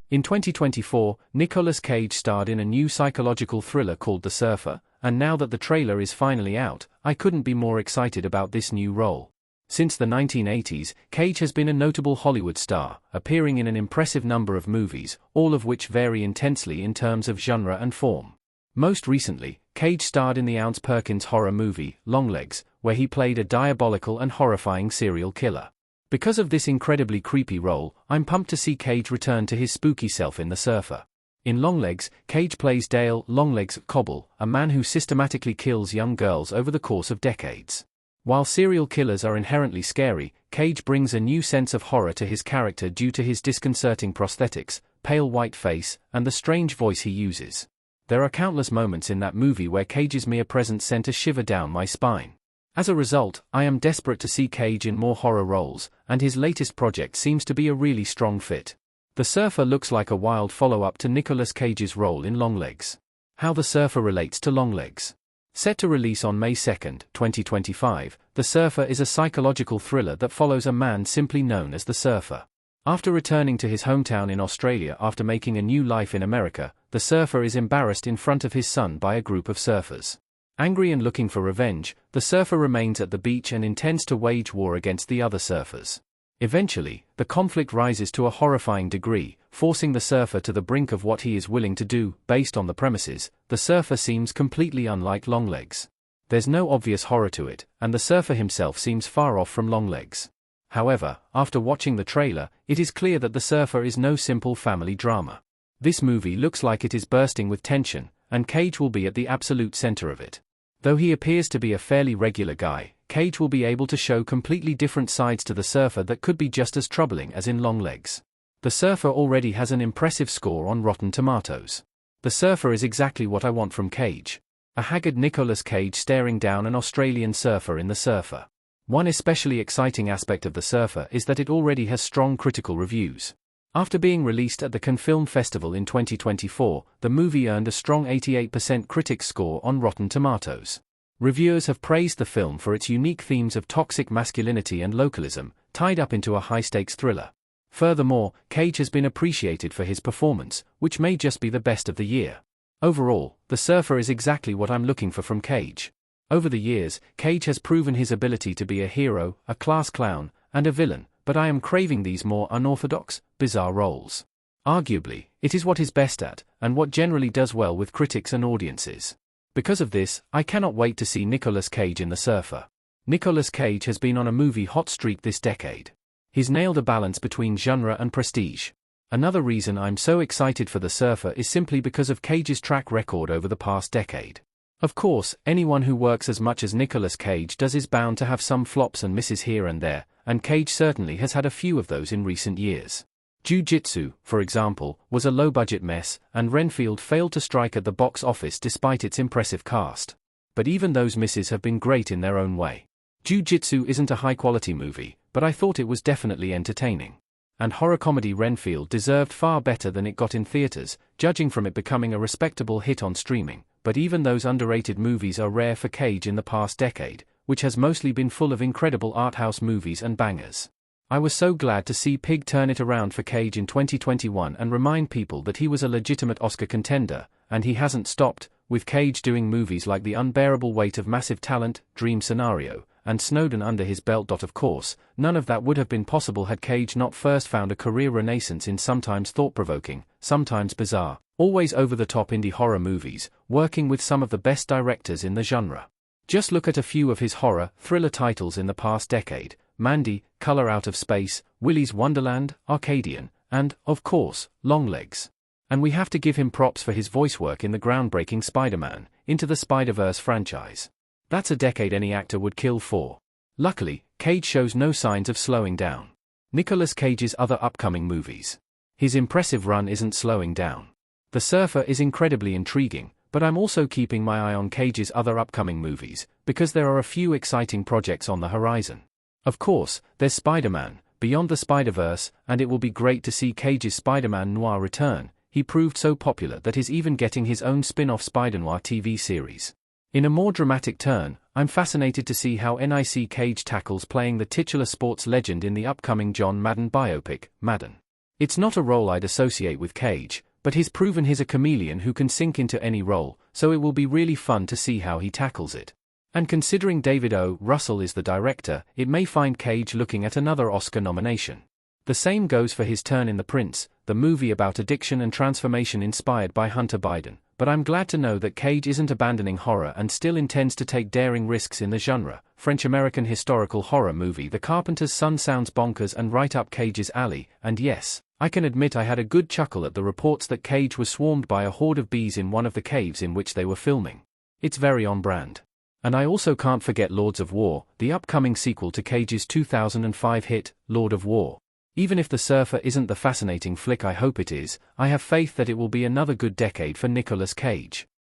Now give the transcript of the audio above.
In 2024, Nicolas Cage starred in a new psychological thriller called The Surfer, and now that the trailer is finally out, I couldn't be more excited about this new role. Since the 1980s, Cage has been a notable Hollywood star, appearing in an impressive number of movies, all of which vary intensely in terms of genre and form. Most recently, Cage starred in the Ounce Perkins horror movie, Longlegs, where he played a diabolical and horrifying serial killer. Because of this incredibly creepy role, I'm pumped to see Cage return to his spooky self in The Surfer. In Longlegs, Cage plays Dale Longlegs Cobble, a man who systematically kills young girls over the course of decades. While serial killers are inherently scary, Cage brings a new sense of horror to his character due to his disconcerting prosthetics, pale white face, and the strange voice he uses. There are countless moments in that movie where Cage's mere presence sent a shiver down my spine. As a result, I am desperate to see Cage in more horror roles, and his latest project seems to be a really strong fit. The Surfer looks like a wild follow-up to Nicolas Cage's role in Longlegs. How The Surfer relates to Longlegs. Set to release on May 2, 2025, The Surfer is a psychological thriller that follows a man simply known as The Surfer. After returning to his hometown in Australia after making a new life in America, The Surfer is embarrassed in front of his son by a group of surfers. Angry and looking for revenge, The Surfer remains at the beach and intends to wage war against the other surfers. Eventually, the conflict rises to a horrifying degree, forcing the surfer to the brink of what he is willing to do. Based on the premises, The Surfer seems completely unlike Longlegs. There's no obvious horror to it, and the surfer himself seems far off from Longlegs. However, after watching the trailer, it is clear that The Surfer is no simple family drama. This movie looks like it is bursting with tension, and Cage will be at the absolute center of it. Though he appears to be a fairly regular guy, Cage will be able to show completely different sides to the surfer that could be just as troubling as in Longlegs. The Surfer already has an impressive score on Rotten Tomatoes. The Surfer is exactly what I want from Cage. A haggard Nicolas Cage staring down an Australian surfer in The Surfer. One especially exciting aspect of The Surfer is that it already has strong critical reviews. After being released at the Cannes Film Festival in 2024, the movie earned a strong 88% critics score on Rotten Tomatoes. Reviewers have praised the film for its unique themes of toxic masculinity and localism, tied up into a high-stakes thriller. Furthermore, Cage has been appreciated for his performance, which may just be the best of the year. Overall, The Surfer is exactly what I'm looking for from Cage. Over the years, Cage has proven his ability to be a hero, a class clown, and a villain, but I am craving these more unorthodox, bizarre roles. Arguably, it is what he's best at, and what generally does well with critics and audiences. Because of this, I cannot wait to see Nicolas Cage in The Surfer. Nicolas Cage has been on a movie hot streak this decade. He's nailed a balance between genre and prestige. Another reason I'm so excited for The Surfer is simply because of Cage's track record over the past decade. Of course, anyone who works as much as Nicolas Cage does is bound to have some flops and misses here and there, and Cage certainly has had a few of those in recent years. Jiu-Jitsu, for example, was a low-budget mess, and Renfield failed to strike at the box office despite its impressive cast. But even those misses have been great in their own way. Jiu-Jitsu isn't a high-quality movie, but I thought it was definitely entertaining. And horror comedy Renfield deserved far better than it got in theaters, judging from it becoming a respectable hit on streaming. But even those underrated movies are rare for Cage in the past decade, which has mostly been full of incredible arthouse movies and bangers. I was so glad to see Pig turn it around for Cage in 2021 and remind people that he was a legitimate Oscar contender, and he hasn't stopped, with Cage doing movies like The Unbearable Weight of Massive Talent, Dream Scenario, and Snowden under his belt. Of course, none of that would have been possible had Cage not first found a career renaissance in sometimes thought-provoking, sometimes bizarre, always over-the-top indie horror movies, working with some of the best directors in the genre. Just look at a few of his horror, thriller titles in the past decade: Mandy, Color Out of Space, Willy's Wonderland, Arcadian, and, of course, Longlegs. And we have to give him props for his voice work in the groundbreaking Spider-Man, Into the Spider-Verse franchise. That's a decade any actor would kill for. Luckily, Cage shows no signs of slowing down. Nicolas Cage's other upcoming movies. His impressive run isn't slowing down. The Surfer is incredibly intriguing, but I'm also keeping my eye on Cage's other upcoming movies, because there are a few exciting projects on the horizon. Of course, there's Spider-Man, Beyond the Spider-Verse, and it will be great to see Cage's Spider-Man Noir return. He proved so popular that he's even getting his own spin-off Spider-Noir TV series. In a more dramatic turn, I'm fascinated to see how Nic Cage tackles playing the titular sports legend in the upcoming John Madden biopic, Madden. It's not a role I'd associate with Cage, but he's proven he's a chameleon who can sink into any role, so it will be really fun to see how he tackles it. And considering David O. Russell is the director, it may find Cage looking at another Oscar nomination. The same goes for his turn in The Prince, the movie about addiction and transformation inspired by Hunter Biden, but I'm glad to know that Cage isn't abandoning horror and still intends to take daring risks in the genre. French-American historical horror movie The Carpenter's Son sounds bonkers and right up Cage's alley, and yes, I can admit I had a good chuckle at the reports that Cage was swarmed by a horde of bees in one of the caves in which they were filming. It's very on brand. And I also can't forget Lords of War, the upcoming sequel to Cage's 2005 hit, Lord of War. Even if The Surfer isn't the fascinating flick I hope it is, I have faith that it will be another good decade for Nicolas Cage.